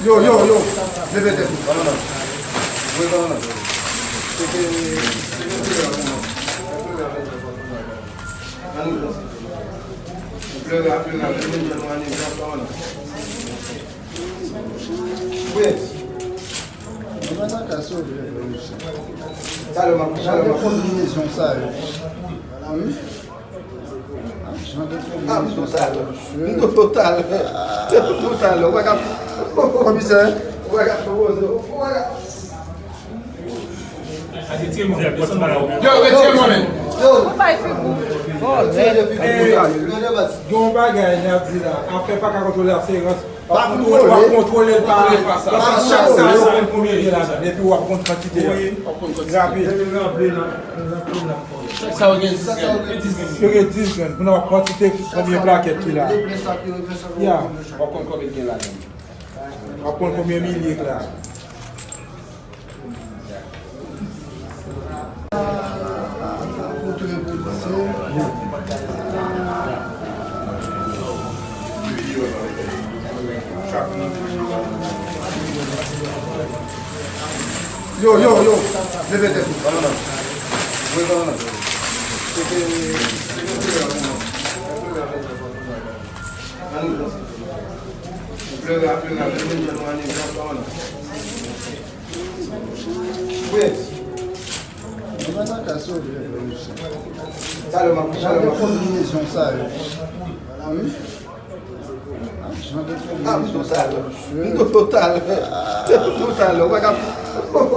Yo, levete. Banana. Voy banana. Total. Commissaire. Gon bagay nan di la, an fe pa ka kontrole aseranse, wap kontrole par chak sa yon premier yon la dan, epi wap kont kantite yon. Rapide. Fere 10 gen, pou nan wap kantite premier plaket ki la. Ya, wap kont komin gen la dan. Wap kont komin milik la. Yo, levete. Banana. Voy banana. Total.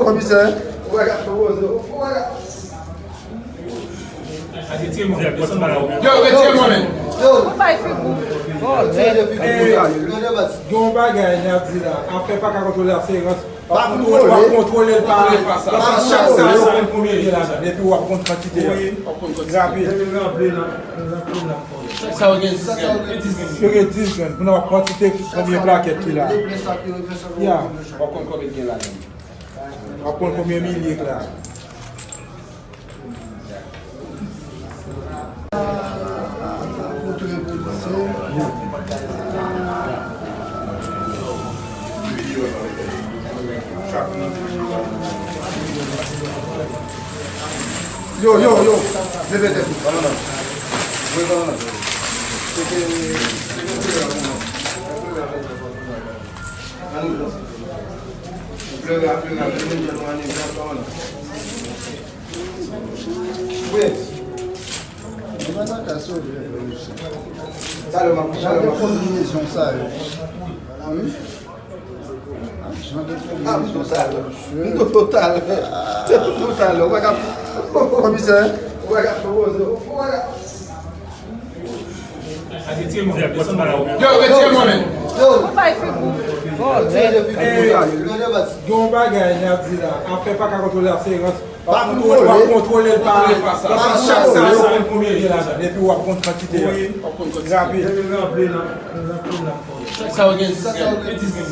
Commissaire. Gon bagay nan di la, an fe pa ka kontrole aseranse, wap kontrole par chak sa yon premier yon la dan, epi wap kont kantite yon. Rapide. Fere 10 gen, pou nan wap kantite premier plaket ki la. Ya, wap kont komin gen la dan. Wap kont komin milik la. Yo, levete. Banana. Voy banana. Total. Commissaire. Gon bagay nan di la, an fe pa ka kontrole aseranse, wap kontrole par chak sa yon premier yon la dan, epi wap kont kantite yon. Rapide.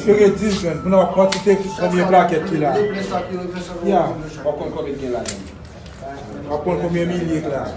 Fere 10 gen, pou nan wap kantite premier plaket ki la. Ya, wap kont komin gen la dan. Wap kont komin milik la.